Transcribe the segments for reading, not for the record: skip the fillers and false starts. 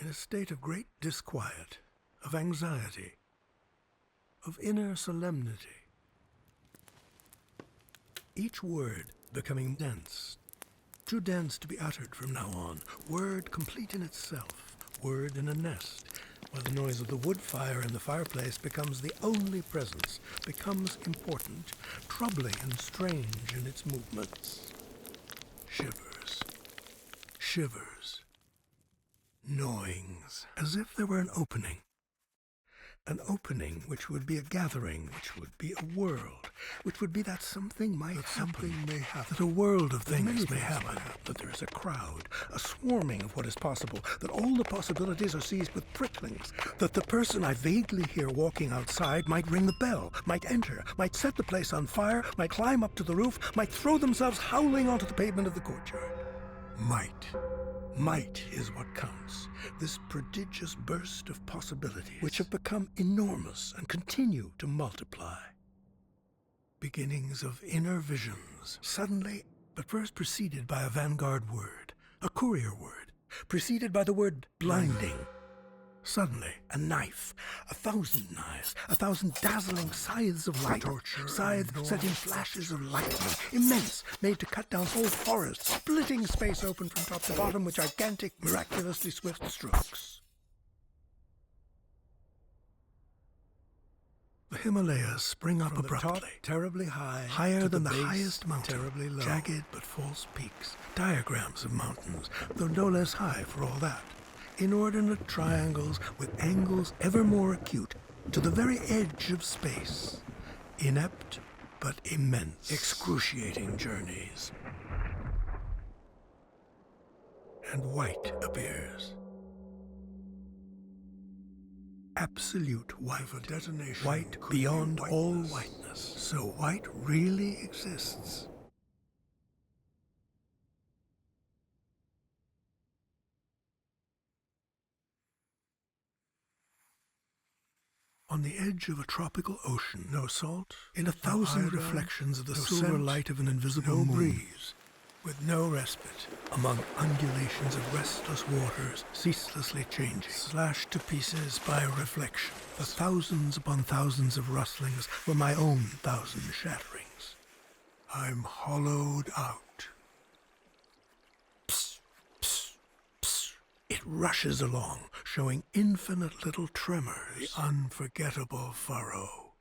in a state of great disquiet, of anxiety, of inner solemnity. Each word becoming dense, too dense to be uttered from now on, word complete in itself, word in a nest, while the noise of the wood fire in the fireplace becomes the only presence, becomes important, troubling and strange in its movements. Shivers, shivers, gnawings, as if there were an opening which would be a gathering, which would be a world, which would be that something might happen, that a world of things may happen, that there is a crowd, a swarming of what is possible, that all the possibilities are seized with pricklings, that the person I vaguely hear walking outside might ring the bell, might enter, might set the place on fire, might climb up to the roof, might throw themselves howling onto the pavement of the courtyard. Might is what counts, this prodigious burst of possibilities, which have become enormous and continue to multiply. Beginnings of inner visions, suddenly, but first preceded by a vanguard word, a courier word, preceded by the word blinding. Suddenly, a knife, 1,000 knives, 1,000 dazzling scythes of light, scythes set in flashes of lightning, immense, made to cut down whole forests, splitting space open from top to bottom with gigantic, miraculously swift strokes. The Himalayas spring up abruptly, terribly high, higher than the highest mountain, terribly low, jagged but false peaks, diagrams of mountains, though no less high for all that. Inordinate triangles with angles ever more acute, to the very edge of space. Inept but immense, excruciating journeys. And white appears. Absolute white, white beyond all whiteness. So white really exists. On the edge of a tropical ocean, no salt, in 1,000 reflections of the silver light of an invisible moon, breeze, with no respite, among undulations of restless waters, ceaselessly changing, slashed to pieces by reflection, the thousands upon thousands of rustlings were my own 1,000 shatterings. I'm hollowed out. Psst, psst, psst. It rushes along, showing infinite little tremors, the unforgettable furrow.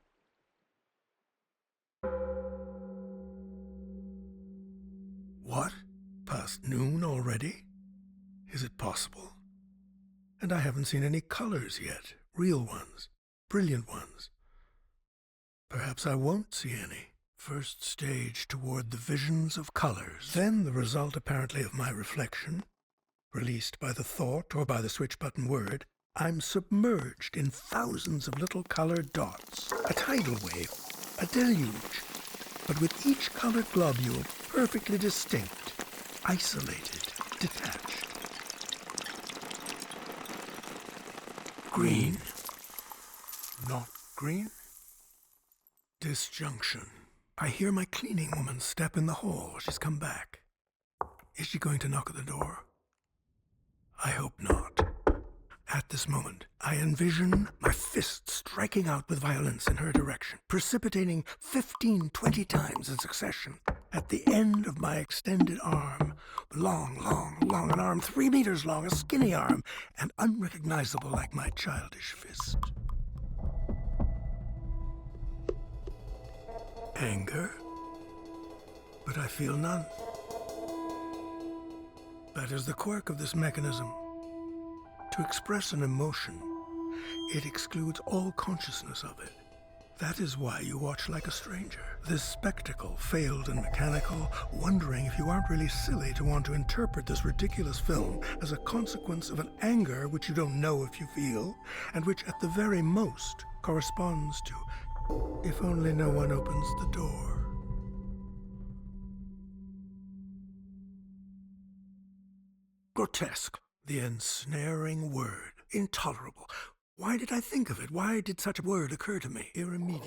What? Past noon already? Is it possible? And I haven't seen any colors yet, real ones, brilliant ones. Perhaps I won't see any. First stage toward the visions of colors, then the result apparently of my reflection, released by the thought or by the switch-button word, I'm submerged in thousands of little colored dots, a tidal wave, a deluge, but with each colored globule perfectly distinct, isolated, detached. Green. Not green? Disjunction. I hear my cleaning woman step in the hall. She's come back. Is she going to knock at the door? I hope not. At this moment, I envision my fist striking out with violence in her direction, precipitating 15, 20 times in succession at the end of my extended arm. Long, an arm 3 meters long, a skinny arm, and unrecognizable like my childish fist. Anger? But I feel none. That is the quirk of this mechanism. To express an emotion, it excludes all consciousness of it. That is why you watch like a stranger. This spectacle, veiled and mechanical, wondering if you aren't really silly to want to interpret this ridiculous film as a consequence of an anger which you don't know if you feel, and which at the very most corresponds to, if only no one opens the door. Grotesque, the ensnaring word, intolerable. Why did I think of it? Why did such a word occur to me?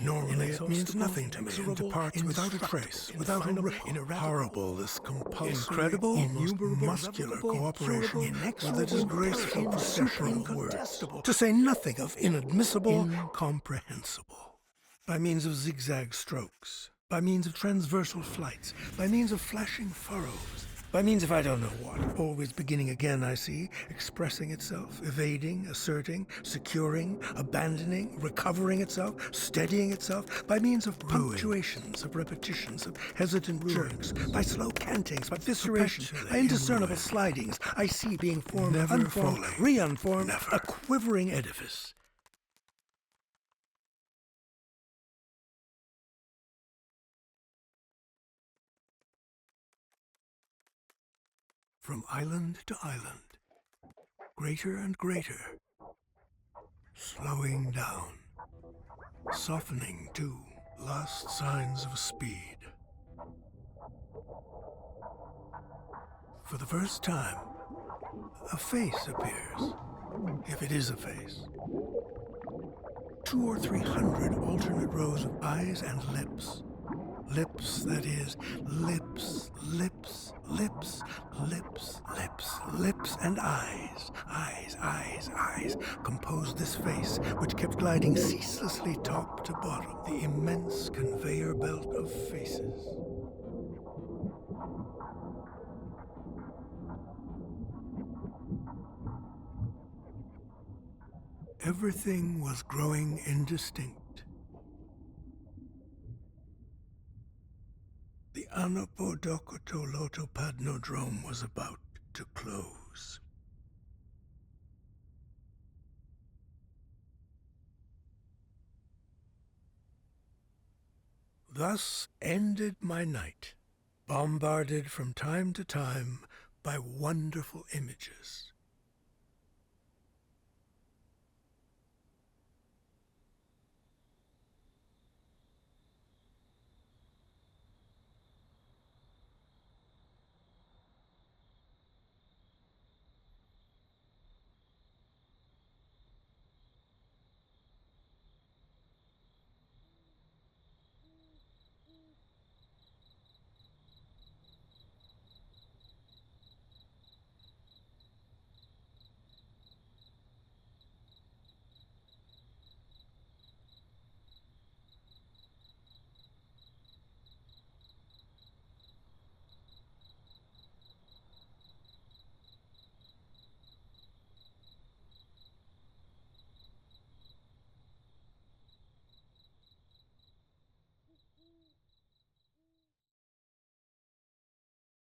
Normally it means nothing to me and departs without a trace, without a ripple. Horrible, this compulsory, incredible, almost muscular cooperation with the disgraceful procession of words, to say nothing of inadmissible, incomprehensible. By means of zigzag strokes, by means of transversal flights, by means of flashing furrows, by means of I don't know what, always beginning again, I see, expressing itself, evading, asserting, securing, abandoning, recovering itself, steadying itself, by means of punctuations, of repetitions, of hesitant jerks, by slow cantings, by visceration, by indiscernible slidings, I see being formed, unformed, re-unformed, a quivering edifice. From island to island, greater and greater, slowing down, softening too, last signs of speed. For the first time, a face appears, if it is a face. 200 or 300 alternate rows of eyes and lips. Lips, that is, lips, lips, lips, lips, lips, lips, and eyes, eyes, eyes, eyes, composed this face, which kept gliding ceaselessly top to bottom, the immense conveyor belt of faces. Everything was growing indistinct. The Anapodokotolotopatnodrome was about to close. Thus ended my night, bombarded from time to time by wonderful images.